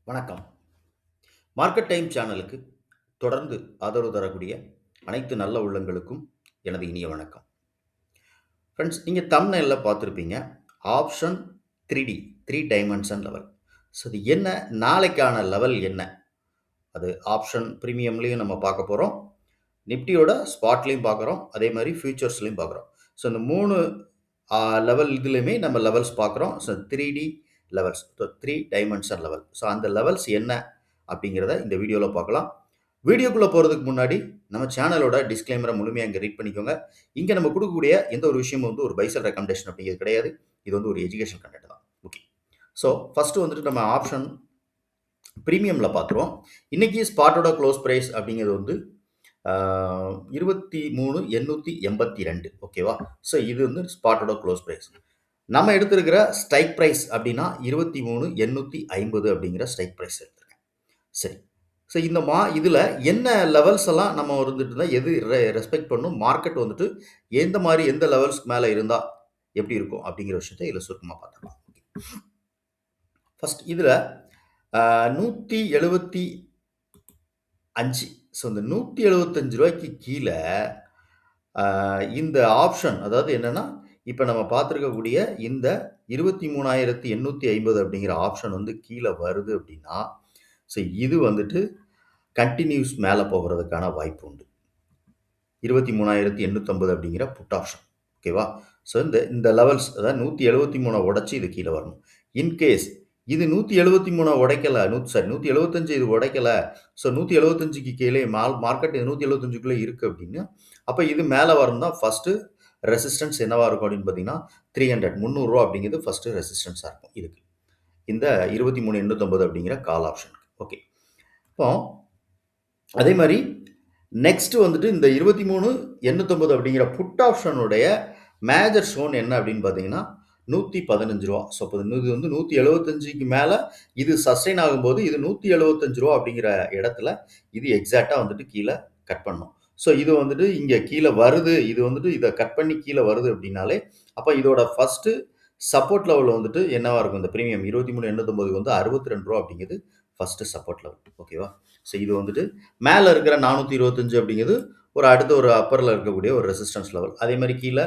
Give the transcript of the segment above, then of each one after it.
வணக்கம். Market time சேனலுக்கு தொடர்ந்து ஆதரவு தரக்கூடிய அனைத்து நல்ல உள்ளங்களுக்கும் எனது இனிய வணக்கம். ஃப்ரெண்ட்ஸ், நீங்க தம்ப்நெயில்ல பார்த்திருப்பீங்க. Option 3D 3 dimension level. So இது என்ன? நாளைக்கான லெவல் என்ன? அது ஆப்ஷன் பிரீமியம்லயும் நம்ம பார்க்க போறோம். நிஃப்டியோட ஸ்பாட்லயும் பார்க்குறோம். அதே மாரி ஃபியூச்சர்ஸ்லயும் பார்க்குறோம். ஸோ இந்த 3 லெவல் இதுலயுமே நம்ம லெவல்ஸ் பார்க்குறோம். So 3D levels. So 3 dimension level. So அந்த லெவல்ஸ் என்ன அப்படிங்கிறத இந்த வீடியோல பார்க்கலாம். வீடியோக்குள்ள போறதுக்கு முன்னாடி நம்ம சேனலோட டிஸ்க்ளைமரை முழுமையா இங்க ரீட் பண்ணிக்கோங்க. இங்க நம்ம குடுக்கக்கூடிய எந்த ஒரு விஷயமும் வந்து ஒரு பை செல் ரெக்கமெண்டேஷன் அப்படிங்கிறது கிடையாது. இது வந்து ஒரு எஜுகேஷன் கன்டென்ட் தான். ஓகே. ஸோ ஃபர்ஸ்ட் வந்துட்டு நம்ம ஆப்ஷன் பிரீமியம்ல பார்த்துருவோம். இன்னைக்கு ஸ்பாட்டோட க்ளோஸ் பிரைஸ் அப்படிங்கிறது வந்து 23,882 ஓகேவா? ஸோ இது வந்து ஸ்பாட்டோட க்ளோஸ் பிரைஸ். நம்ம எடுத்திருக்கிற ஸ்ட்ரைக் பிரைஸ் அப்படின்னா 23,850 அப்படிங்கிற ஸ்ட்ரைக் பிரைஸ் எடுத்திருக்கேன். சரி. ஸோ இந்த இதுல என்ன லெவல்ஸ் எல்லாம் நம்ம இருந்துட்டு இருந்தா எது ரெஸ்பெக்ட் பண்ணும்? மார்க்கெட் வந்துட்டு எந்த மாரி எந்த லெவல்ஸ்க்கு மேல இருந்தா எப்படி இருக்கும்? அப்படிங்கிற விஷயத்த இதுல சுருக்கமா பார்த்துடலாம். ஃபர்ஸ்ட் இதுல 175. ஸோ இந்த ரூ. 175க்கு கீழ இந்த ஆப்ஷன் அதாவது என்னன்னா, இப்ப நம்ம பார்த்திருக்கக்கூடிய இந்த 23,850 அப்படிங்கிற ஆப்ஷன் வந்து கீழ வருது அப்படின்னா, ஸோ இது வந்துட்டு கன்டினியூஸ் மேல போகுறதுக்கான வாய்ப்பு உண்டு. 23,850 அப்படிங்கிற புட் ஆப்ஷன். ஓகேவா? ஸோ இந்த லெவல்ஸ் அதாவது 173 உடைச்சு இது கீழ வரணும். இன்கேஸ் இது 173 உடைக்கல. 175 இது உடைக்கல. ஸோ 175க்கு கீழே மார்க்கெட் 175க்குள்ள இருக்கு அப்படின்னு, அப்ப இது மேல வரணும் தான் ஃபர்ஸ்ட் ரெசிஸ்டன்ஸ் என்னவா இருக்கும் அப்படின்னு பார்த்தீங்கன்னா, 300 அப்படிங்கிறது ஃபர்ஸ்ட் ரெசிஸ்டன்ஸா இருக்கும் இதுக்கு. இந்த 23,850 அப்படிங்கிற கால் ஆப்ஷன். ஓகே. இப்போ அதே மாரி நெக்ஸ்ட் வந்துட்டு இந்த 23,850 அப்படிங்கிற புட் ஆப்ஷனுடைய மேஜர் ஸோன் என்ன அப்படின்னு பார்த்தீங்கன்னா, ரூ. 115. ஸோ அப்ப இது வந்து 175க்கு மேல இது சஸ்டெயின் ஆகும்போது இது ரூ. 175 அப்படிங்கிற இடத்துல இது எக்ஸாக்ட்டா வந்துட்டு கீழ கட் பண்ணணும். ஸோ இது வந்துட்டு இங்க கீழ வருது. இது வந்துட்டு இத கட் பண்ணி கீழ வருது அப்படின்னாலே, அப்ப இதோட ஃபர்ஸ்ட் சப்போர்ட் லெவல் வந்துட்டு என்னவா இருக்கும்? இந்த பிரீமியம் 23,850 வந்து ரூ. 62 அப்படிங்கிறது ஃபர்ஸ்ட் சப்போர்ட் லெவல். ஓகேவா? ஸோ இது வந்துட்டு மேல இருக்கிற 425 அப்படிங்கிறது ஒரு அடுத்த ஒரு அப்பர்ல இருக்கக்கூடிய ஒரு ரெசிஸ்டன்ஸ் லெவல். அதே மாரி கீழ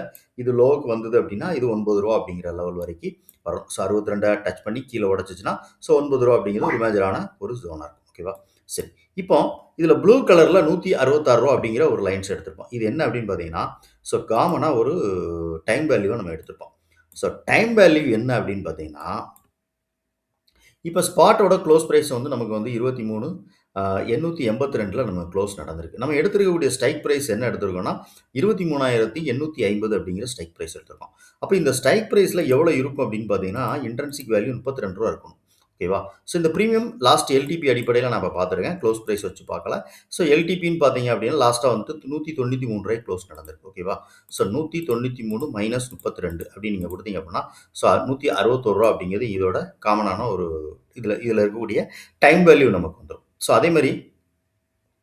இது லோவுக்கு வந்தது அப்படின்னா, இது ரூ. 9 அப்படிங்கிற லெவல் வரைக்கும் வரும். ஸோ 62 டச் பண்ணி கீழ உடைச்சுச்சுன்னா, ஸோ ரூ. 9 அப்படிங்கிறது ஒரு மேஜரான ஒரு ஜோனா இருக்கும். ஓகேவா? சரி. இப்போ இதுல ப்ளூ கலர்ல ரூ. 166 அப்படிங்கிற ஒரு லைன்ஸ் எடுத்திருப்போம். இது என்ன அப்படின்னு பார்த்தீங்கன்னா, ஸோ காமனா ஒரு டைம் வேல்யூவ நம்ம எடுத்திருப்போம். ஸோ டைம் வேல்யூ என்ன அப்படின்னு பார்த்தீங்கன்னா, இப்ப ஸ்பாட்டோட க்ளோஸ் பிரைஸ் வந்து நமக்கு வந்து 23,882ல நம்ம க்ளோஸ் நடந்திருக்கு. நம்ம எடுத்திருக்கக்கூடிய ஸ்ட்ரைக் பிரைஸ் என்ன எடுத்திருக்கோம்னா, 23,850 அப்படிங்கிற ஸ்ட்ரைக் பிரைஸ் எடுத்திருக்கோம். அப்ப இந்த ஸ்ட்ரைக் பிரைஸ்ல எவ்வளவு இருக்கும் அப்படின்னு பார்த்தீங்கன்னா, இன்ட்ரின்சிக் வேல்யூ ரூ. 32 இருக்கணும். ஓகேவா? ஸோ இந்த பிரீமியம் லாஸ்ட் எல்டிபி அடிப்படையில நான் இப்ப பார்த்திருக்கேன். க்ளோஸ் பிரைஸ் வச்சு பார்க்கல. ஸோ எல்டிபின்னு பார்த்தீங்க அப்படின்னா, லாஸ்ட்டா வந்துட்டு ரூ. 193 க்ளோஸ் நடந்திருக்கு. ஓகேவா? ஸோ 193 மைனஸ் 32 அப்படின்னு நீங்க குடுத்தீங்க அப்படின்னா, ஸோ ரூ. 161 அப்படிங்கிறது இதோட காமனான ஒரு இதுல இருக்கக்கூடிய டைம் வேல்யூ நமக்கு வந்துரும். ஸோ அதே மாரி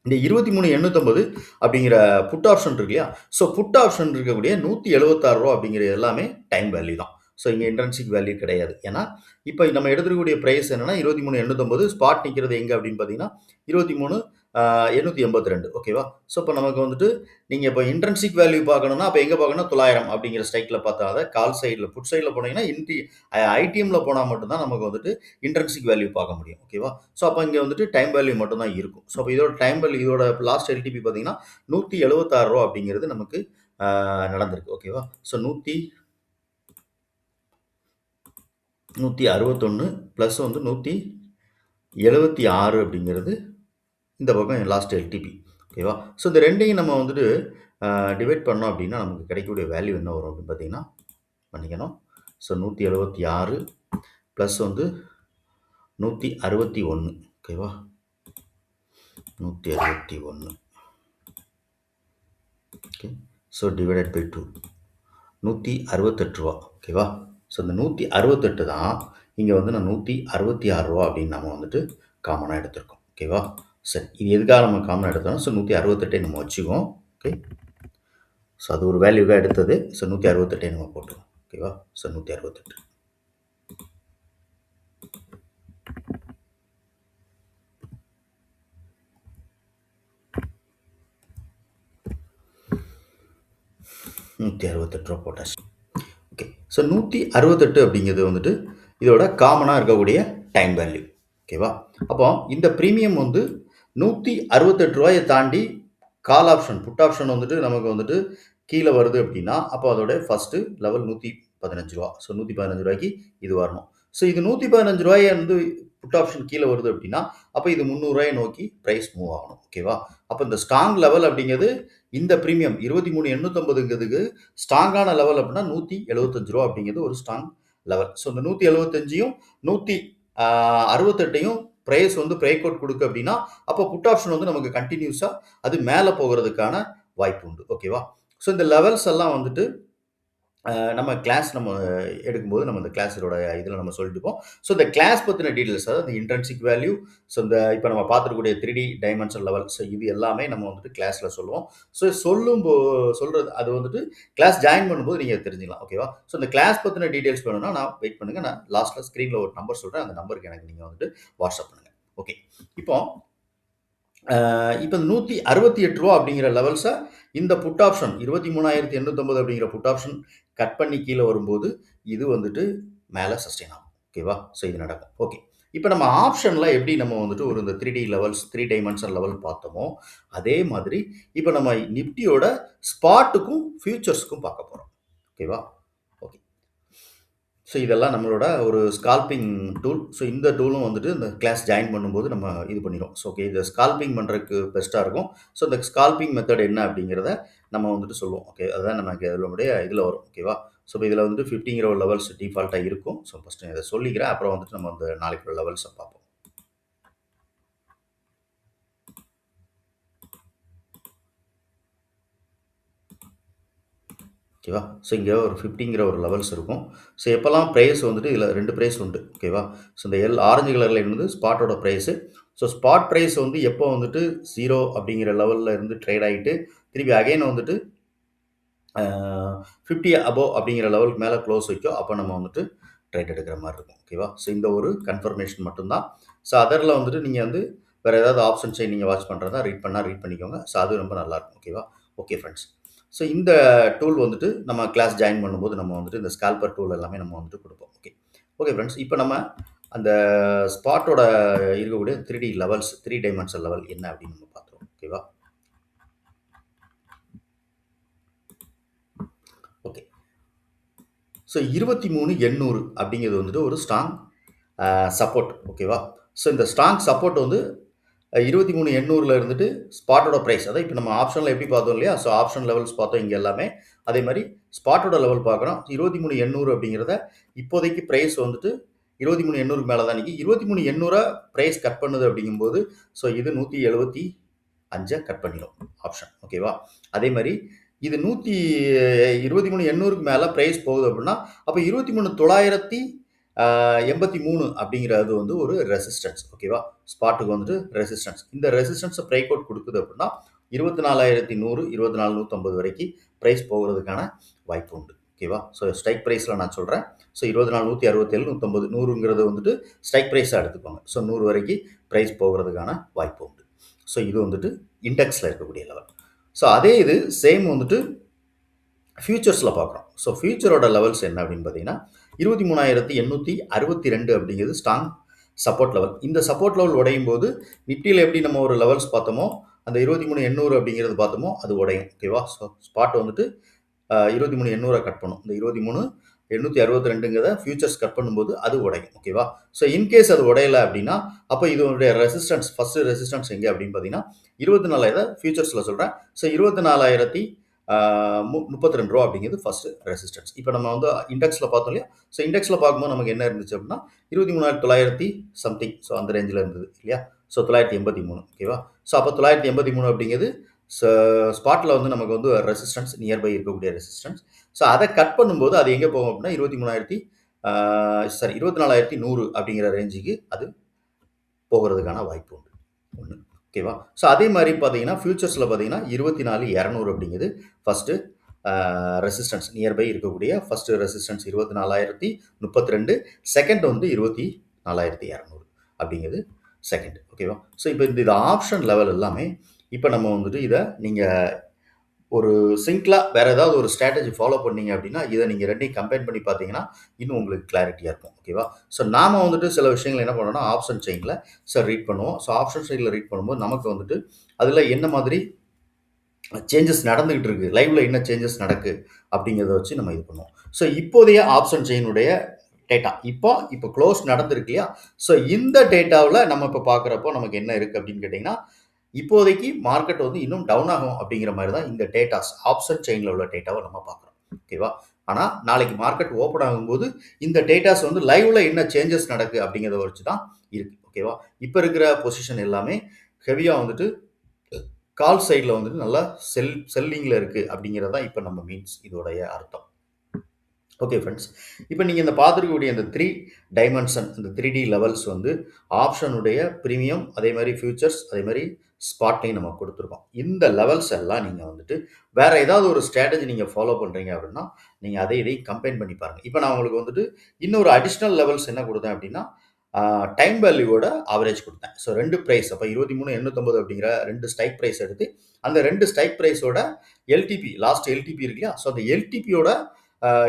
இந்த 23,850 அப்படிங்கிற புட் ஆப்ஷன் இருக்கு இல்லையா? ஸோ புட் ஆப்ஷன் இருக்கக்கூடிய ரூ. 176 அப்படிங்கிறது எல்லாமே டைம் வேல்யூ தான். ஸோ இங்க இன்ட்ரின்சிக் வேல்யூ கிடையாது. ஏன்னா, இப்ப நம்ம எடுத்துக்கக்கூடிய பிரைஸ் என்னன்னா 23,850 ஸ்பாட் நிக்கிறது எங்க அப்படின்னு பார்த்தீங்கன்னா, 23,882 ஓகேவா? ஸோ இப்ப நமக்கு வந்துட்டு நீங்க இப்ப இன்ட்ரின்சிக் வேல்யூ பார்க்கணும்னா, அப்ப எங்க பார்க்கணும்னா 900 அப்படிங்கிற ஸ்ட்ரைக்ல பார்த்தா தான் கால் சைடுல புட் சைடுல போனீங்கன்னா, ஐடிஎம்ல போனா மட்டும் தான் நமக்கு வந்துட்டு இன்ட்ரின்சிக் வேல்யூ பார்க்க முடியும். ஓகேவா? ஸோ அப்ப இங்க வந்துட்டு டைம் வேல்யூ மட்டும் தான் இருக்கும். ஸோ அப்ப இதோட டைம் வேல்யூ இதோட லாஸ்ட் எல்டிபி பார்த்தீங்கன்னா, ரூ. 176 அப்படிங்கிறது நமக்கு நடந்திருக்கு. ஓகேவா? ஸோ 161 பிளஸ் வந்து 176 அப்படிங்கிறது இந்த பக்கம் லாஸ்ட் எல்டிபி. ஓகேவா? ஸோ இந்த 2யும் நம்ம வந்துட்டு டிவைட் பண்ணோம் அப்படின்னா, நமக்கு கிடைக்கக்கூடிய வேல்யூ என்ன வரும் அப்படின்னு பார்த்தீங்கன்னா, மன்னிக்கணும். ஸோ 176 பிளஸ் வந்து 161 ஓகேவா? 161 ஓகே. ஸோ டிவைடட் பை 2 168 ரூபா. ஓகேவா? ஸோ இந்த 168 தான் இங்க வந்து நான் 166 ரூபா அப்படின்னு நம்ம வந்துட்டு காமனா எடுத்திருக்கோம். ஓகேவா? சரி. இது எதுக்காக நம்ம காமனா எடுத்தோம்னா, ஸோ 168 நம்ம வச்சுக்குவோம். ஓகே. ஸோ அது ஒரு வேல்யூவாக எடுத்தது. ஸோ 168 நம்ம போட்டுருவோம். ஓகேவா? ஸோ 168 168 ரூபா பொட்டாஷ். ஓகே. ஸோ 168 அப்படிங்கிறது வந்துட்டு இதோட காமனா இருக்கக்கூடிய டைம் வேல்யூ. ஓகேவா? அப்போ இந்த பிரீமியம் வந்து ரூ. 168 தாண்டி கால் ஆப்ஷன், புட் ஆப்ஷன் வந்துட்டு நமக்கு வந்துட்டு கீழ வருது அப்படின்னா, அப்போ அதோட ஃபர்ஸ்ட் லெவல் ரூ. 115. ஸோ ரூ. 115க்கு இது வரணும். ஸோ இது ரூ. 115 வந்து புட் ஆப்ஷன் கீழ வருது அப்படின்னா, அப்ப இது ரூ. 300 நோக்கி பிரைஸ் மூவ் ஆகணும். ஓகேவா? அப்ப இந்த ஸ்ட்ராங் லெவல் அப்படிங்கிறது இந்த பிரீமியம் 23,850ங்கிறதுக்கு ஸ்ட்ராங்கான லெவல் அப்படின்னா ரூ. 175 அப்படிங்கிறது ஒரு ஸ்ட்ராங் லெவல். ஸோ இந்த 175யும் 168யும் பிரைஸ் வந்து பிரேக் அவுட் கொடுக்கு அப்படின்னா, அப்போ புட் ஆப்ஷன் வந்து நமக்கு கன்டினியூஸா அது மேல போகிறதுக்கான வாய்ப்பு உண்டு. ஓகேவா? ஸோ இந்த லெவல்ஸ் எல்லாம் வந்துட்டு நம்ம கிளாஸ் நம்ம எடுக்கும்போது நம்ம இந்த கிளாஸோட இதில் நம்ம சொல்லிட்டுப்போம். ஸோ இந்த கிளாஸ் பற்றின டீட்டெயில்ஸ், அதாவது இந்த இன்ட்ரின்சிக் வேல்யூ, ஸோ இந்த இப்போ நம்ம பார்த்துருக்கக்கூடிய 3D டைமென்ஷன் லெவல், ஸோ இது எல்லாமே நம்ம வந்துட்டு கிளாஸில் சொல்லுவோம். ஸோ சொல்கிறது அது வந்துட்டு கிளாஸ் ஜாயின் பண்ணும்போது நீங்கள் தெரிஞ்சுக்கலாம். ஓகேவா? ஸோ இந்த கிளாஸ் பற்றின டீட்டெயில்ஸ் வேணும்னா நான் வெயிட் பண்ணுங்கள், நான் லாஸ்ட்டில் ஸ்க்ரீனில் ஒரு நம்பர் சொல்கிறேன், அந்த நம்பருக்கு எனக்கு நீங்கள் வந்துட்டு வாட்ஸ்அப் பண்ணுங்கள். ஓகே. இப்போ இப்போ ரூ. 168 அப்படிங்கிற லெவல்ஸை இந்த புட் ஆப்ஷன் 23,850 அப்படிங்கிற புட் ஆப்ஷன் கட் பண்ணி கீழே வரும்போது இது வந்துட்டு மேலே சஸ்டெயின் ஆகும். ஓகேவா? ஸோ இது நடக்கும். ஓகே. இப்போ நம்ம ஆப்ஷனில் எப்படி நம்ம வந்துட்டு ஒரு இந்த 3D லெவல்ஸ், 3 டைமென்ஷன் லெவல் பார்த்தோமோ, அதே மாதிரி இப்போ நம்ம நிஃப்டியோட ஸ்பாட்டுக்கும் ஃபியூச்சர்ஸ்க்கும் பார்க்க போகிறோம். ஓகேவா? ஓகே. ஸோ இதெல்லாம் நம்மளோட ஒரு ஸ்கால்பிங் டூல். ஸோ இந்த டூலும் வந்துட்டு இந்த கிளாஸ் ஜாயின் பண்ணும்போது நம்ம இது பண்ணிடும். ஸோ ஓகே, இதை ஸ்கால்பிங் பண்ணுறதுக்கு பெஸ்ட்டாக இருக்கும். ஸோ இந்த ஸ்கால்பிங் மெத்தட் என்ன அப்படிங்கிறத நம்ம வந்துட்டு சொல்லுவோம். ஓகே, அதுதான் நமக்கு நம்மளுடைய இதில் வரும். ஓகேவா? ஸோ இப்போ இதில் வந்துட்டு 50ங்கிற ஒரு லெவல்ஸ் டிஃபால்ட்டாக இருக்கும். ஸோ ஃபஸ்ட்டு இதை சொல்லிக்கிறேன், அப்புறம் வந்துட்டு நம்ம அந்த நாளைக்கு லெவல்ஸை பார்ப்போம். ஓகேவா? ஸோ இங்கே ஒரு 50ங்கிற ஒரு லெவல்ஸ் இருக்கும். ஸோ எப்போல்லாம் ப்ரைஸ் வந்துட்டு இதில் 2 ப்ரைஸ் உண்டு. ஓகேவா? ஸோ இந்த ஆரஞ்சு கலரில் இருந்து ஸ்பாட்டோட ப்ரைஸு. ஸோ ஸ்பாட் ப்ரைஸ் வந்து எப்போ வந்துட்டு 0 அப்படிங்கிற லெவலில் இருந்து ட்ரேட் ஆகிட்டு திருப்பி அகைன் வந்துட்டு 50 அபோவ் அப்படிங்கிற லெவலுக்கு மேலே க்ளோஸ் வைக்கும், அப்போ நம்ம வந்துட்டு ட்ரேட் எடுக்கிற மாதிரி இருக்கும். ஓகேவா? ஸோ இந்த ஒரு கன்ஃபர்மேஷன் மட்டும்தான். ஸோ அதரில் வந்துட்டு நீங்கள் வந்து வேறு ஏதாவது ஆப்ஷன்ஸை நீங்கள் வாட்ச் பண்ணுறதா ரீட் பண்ணிக்கோங்க. ஸோ அது ரொம்ப நல்லாயிருக்கும். ஓகேவா? Okay friends. ஸோ இந்த டூல் வந்துட்டு நம்ம கிளாஸ் ஜாயின் பண்ணும்போது நம்ம வந்துட்டு இந்த ஸ்கால்பர் டூல் எல்லாமே நம்ம வந்துட்டு கொடுப்போம். ஓகே. Okay friends. இப்போ நம்ம அந்த ஸ்பாட்டோட இருக்கக்கூடிய 3D லெவல்ஸ், 3 டைமென்ஷன் லெவல் என்ன அப்படின்னு நம்ம பார்த்துருவோம். ஓகேவா? ஓகே. ஸோ 23,800 அப்படிங்கிறது வந்துட்டு ஒரு ஸ்ட்ராங் சப்போர்ட். ஓகேவா? ஸோ இந்த ஸ்ட்ராங் சப்போர்ட் வந்து 23,800ல இருந்துட்டு ஸ்பாட்டோட ப்ரைஸ், அதான் இப்போ நம்ம ஆப்ஷனில் எப்படி பார்த்தோம் இல்லையா? ஸோ ஆப்ஷன் லெவல்ஸ் பார்த்தோம் இங்கே எல்லாமே. அதே மாதிரி ஸ்பாட்டோட லெவல் பார்க்குறோம். 23,800 அப்படிங்கிறத இப்போதைக்கு ப்ரைஸ் வந்துட்டு 23,800க்கு மேலே தான் நிற்கி. 23,800 ப்ரைஸ் கட் பண்ணுது அப்படிங்கும்போது, ஸோ இது 175 கட் பண்ணிடும் ஆப்ஷன். ஓகேவா? அதே மாதிரி இது 23,800க்கு மேலே ப்ரைஸ் போகுது அப்படின்னா, அப்போ 23,983 அப்படிங்கிறது வந்து ஒரு ரெசிஸ்டன்ஸ். ஓகேவா? ஸ்பாட்டுக்கு வந்துட்டு ரெசிஸ்டன்ஸ். இந்த ரெசிஸ்டன்ஸை பிரேக் அவுட் கொடுக்குது அப்படின்னா 24,100, 24,150 வரைக்கும் ப்ரைஸ் போகிறதுக்கான வாய்ப்பு உண்டு. ஓகேவா? ஸோ ஸ்ட்ரைக் ப்ரைஸில் நான் சொல்கிறேன். ஸோ 24,167, 150, 100ங்கிறது வந்துட்டு ஸ்ட்ரைக் ப்ரைஸாக எடுத்துக்கோங்க. ஸோ 100 வரைக்கும் ப்ரைஸ் போகிறதுக்கான வாய்ப்பு உண்டு. ஸோ இது வந்துட்டு இண்டெக்ஸில் இருக்கக்கூடிய லெவல். ஸோ அதே இது சேம் வந்துட்டு ஃபியூச்சர்ஸில் பார்க்குறோம். ஸோ ஃபியூச்சரோட லெவல்ஸ் என்ன அப்படின்னு பார்த்தீங்கன்னா 23,862 அப்படிங்கிறது ஸ்ட்ராங் சப்போர்ட் லெவல். இந்த சப்போர்ட் லெவல் உடையும் போது நிஃப்டியில் எப்படி நம்ம ஒரு லெவல்ஸ் பார்த்தோமோ, அந்த 23,800 அப்படிங்கிறது பார்த்தோமோ அது உடையும். ஓகேவா? ஸோ ஸ்பாட் வந்துட்டு 23,800 கட் பண்ணும். இந்த 23,862ங்கிறத ஃபியூச்சர்ஸ் கட் பண்ணும்போது அது உடையும். ஓகேவா? ஸோ இன்கேஸ் அது உடையலை அப்படின்னா, அப்போ இதனுடைய ரெசிஸ்டன்ஸ், ஃபர்ஸ்ட் ரெசிஸ்டன்ஸ் எங்கே அப்படின்னு பார்த்தீங்கன்னா 24,000 ஃபியூச்சர்ஸில் சொல்கிறேன். ஸோ 24,032 ரூபா அப்படிங்கிறது ஃபர்ஸ்ட் ரெசிஸ்டன்ஸ். இப்போ நம்ம வந்து இண்டெக்ஸில் பார்த்தோம் இல்லையா? ஸோ இண்டெக்ஸில் பார்க்கும்போது நமக்கு என்ன இருந்துச்சு அப்படின்னா 23,900 சம்திங், ஸோ அந்த ரேஞ்சில் இருந்தது இல்லையா? ஸோ 983. ஓகேவா? ஸோ அப்போ 983 அப்படிங்கிறது ஸ்பாட்டில் வந்து நமக்கு வந்து ரெசிஸ்டன்ஸ், நியர்பை இருக்கக்கூடிய ரெசிஸ்டன்ஸ். ஸோ அதை கட் பண்ணும்போது அது எங்கே போகும் அப்படின்னா 24,100 அப்படிங்கிற ரேஞ்சுக்கு அது போகிறதுக்கான வாய்ப்பு உண்டு. ஒன்று. ஓகேவா? ஸோ அதே மாதிரி பார்த்தீங்கன்னா ஃபியூச்சர்ஸில் பார்த்தீங்கன்னா 24,200 அப்படிங்கிறது ஃபஸ்ட்டு ரெசிஸ்டன்ஸ், நியர்பை இருக்கக்கூடிய ஃபஸ்ட்டு ரெசிஸ்டன்ஸ் 24,032, செகண்ட் வந்து 24,200 அப்படிங்கிறது செகண்ட். ஓகேவா? ஸோ இப்போ இந்த ஆப்ஷன் லெவல் எல்லாமே இப்போ நம்ம வந்துட்டு இதை நீங்கள் ஒரு சிங்க்ல வேற ஏதாவது ஒரு ஸ்ட்ராட்டஜி ஃபாலோ பண்ணீங்க அப்படின்னா, இத நீங்க 2யும் கம்பைன் பண்ணி பார்த்தீங்கன்னா, இன்னும் உங்களுக்கு கிளாரிட்டியா இருக்கும். ஓகேவா? ஸோ நாம வந்துட்டு சில விஷயங்கள என்ன பண்ணோம்னா, ஆப்ஷன் செயின்ல ரீட் பண்ணுவோம். ஸோ ஆப்ஷன் செயின்ல ரீட் பண்ணும்போது நமக்கு வந்துட்டு அதுல என்ன மாதிரி சேஞ்சஸ் நடந்துகிட்டு இருக்கு. லைவ்ல என்ன சேஞ்சஸ் நடக்கு அப்படிங்கிறத வச்சு நம்ம இது பண்ணுவோம். ஸோ இப்போதைய ஆப்ஷன் செயினுடைய டேட்டா. இப்போ குளோஸ் நடந்திருக்கு இல்லையா? ஸோ இந்த டேட்டாவுல நம்ம இப்ப பார்க்குறப்போ நமக்கு என்ன இருக்கு அப்படின்னு கேட்டீங்கன்னா, இப்போதைக்கு மார்க்கெட் வந்து இன்னும் டவுன் ஆகும் அப்படிங்கிற மாரி தான் இந்த டேட்டாஸ் ஆப்ஷன் செயின்ல உள்ள டேட்டாவ நம்ம பார்க்குறோம். ஓகேவா? ஆனா நாளைக்கு மார்க்கெட் ஓப்பன் ஆகும்போது இந்த டேட்டாஸ் வந்து லைவ்ல என்ன சேஞ்சஸ் நடக்கு அப்படிங்கிறத வச்சு தான் இருக்கு. ஓகேவா? இப்ப இருக்கிற பொசிஷன் எல்லாமே ஹெவியா வந்துட்டு கால் சைட்ல வந்துட்டு நல்லா செல்லிங்ல இருக்கு அப்படிங்கிறது தான் இப்ப நம்ம மீன்ஸ் இதோடைய அர்த்தம். Okay friends. இப்ப நீங்க இந்த பார்த்திருக்கக்கூடிய இந்த 3 டைமென்ஷன் இந்த 3D லெவல்ஸ் வந்து ஆப்ஷனுடைய பிரீமியம், அதே மாரி ஃபியூச்சர்ஸ், அதே மாரி ஸ்பாட்டையும் நம்ம குடுத்துருக்கோம். இந்த லெவல்ஸ் எல்லாம் நீங்க வந்துட்டு வேற ஏதாவது ஒரு ஸ்ட்ராட்டஜி நீங்க ஃபாலோ பண்றீங்க அப்படின்னா, நீங்க அதை இதையும் கம்பைன் பண்ணி பாருங்க. இப்ப நான் உங்களுக்கு வந்துட்டு இன்னொரு அடிஷனல் லெவல்ஸ் என்ன குடுத்தேன் அப்படின்னா, டைம் வேல்யூவோட ஆவரேஜ் குடுத்தேன். ஸோ 2 பிரைஸ் அப்ப 23,850 அப்படிங்கிற 2 ஸ்ட்ரைக் பிரைஸ் எடுத்து, அந்த 2 ஸ்ட்ரைக் பிரைஸோட எல்டிபி லாஸ்ட் எல்டிபி இருக்கு இல்லையா? ஸோ அந்த எல்டிபியோட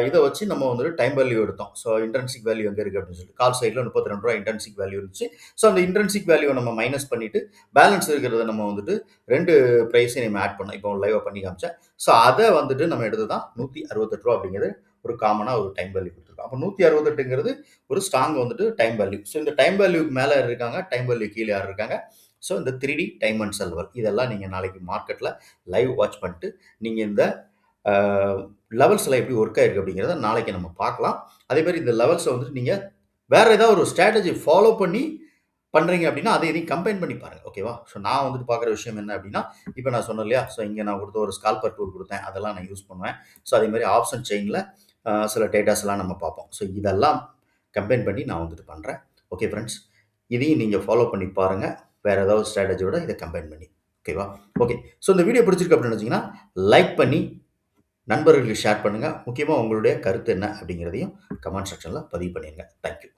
இத வச்சு நம்ம வந்துட்டு டைம் வேல்யூ எடுத்தோம். ஸோ இன்ட்ரின்சிக் வேல்யூ எங்க இருக்கு அப்படின்னு சொல்லிட்டு. கால் சைட்ல ரூ. 32 இன்ட்ரின்சிக் வேல்யூ இருந்துச்சு. ஸோ அந்த இன்ட்ரின்சிக் வேல்யூவ நம்ம மைனஸ் பண்ணிட்டு, பேலன்ஸ் இருக்கிறத நம்ம வந்துட்டு 2 பிரைஸையும் நம்ம ஆட் பண்ணோம். இப்போ லைவா பண்ணி காமிச்சேன். ஸோ அத வந்துட்டு நம்ம எடுத்து தான் ரூ. 168 அப்படிங்கிறது ஒரு காமனா ஒரு டைம் வேல்யூ குடுத்துருக்கோம். அப்ப 168ங்கிறது ஒரு ஸ்ட்ராங் வந்துட்டு டைம் வேல்யூ. ஸோ இந்த டைம் வேல்யூக்கு மேல யார் இருக்காங்க? டைம் வேல்யூ கீழ யார் இருக்காங்க? ஸோ இந்த 3D டைமென்ஷனல் லெவல். இதெல்லாம் நீங்க நாளைக்கு மார்க்கெட்ல லைவ் வாட்ச் பண்ணிட்டு, நீங்க இந்த அ லெவல்ஸ்லாம் எப்படி ஒர்க் ஆயிருக்கு அப்படிங்கிறத நாளைக்கு நம்ம பார்க்கலாம். அதே மாரி இந்த லெவல்ஸ வந்துட்டு நீங்க வேற ஏதாவது ஒரு ஸ்ட்ராட்டஜி ஃபாலோ பண்ணி பண்றீங்க அப்படின்னா, அதை இதையும் கம்பைன் பண்ணி பாருங்க. ஓகேவா? ஸோ நான் வந்துட்டு பார்க்குற விஷயம் என்ன அப்படின்னா, இப்ப நான் சொன்னேன் இல்லையா? ஸோ இங்க நான் குடுத்த ஒரு ஸ்கால்பர் டூல் குடுத்தேன். அதெல்லாம் நான் யூஸ் பண்ணுவேன். ஸோ அதே மாரி ஆப்ஷன் செயின்ல சில டேட்டாஸ்லாம் நம்ம பார்ப்போம். ஸோ இதெல்லாம் கம்பைன் பண்ணி நான் வந்துட்டு பண்றேன். Okay friends. இதையும் நீங்க ஃபாலோ பண்ணி பாருங்க. வேற ஏதாவது ஸ்ட்ராட்டஜியோட இத கம்பைன் பண்ணி. ஓகேவா? ஓகே. ஸோ இந்த வீடியோ பிடிச்சிருக்கு அப்படின்னு நினைச்சீங்கன்னா, லைக் பண்ணி நண்பர்களுக்கு ஷேர் பண்ணுங்க. முக்கியமா உங்களுடைய கருத்து என்ன அப்படிங்கிறதையும் கமெண்ட் செக்ஷன்ல பதிவு பண்ணிருங்க. Thank you.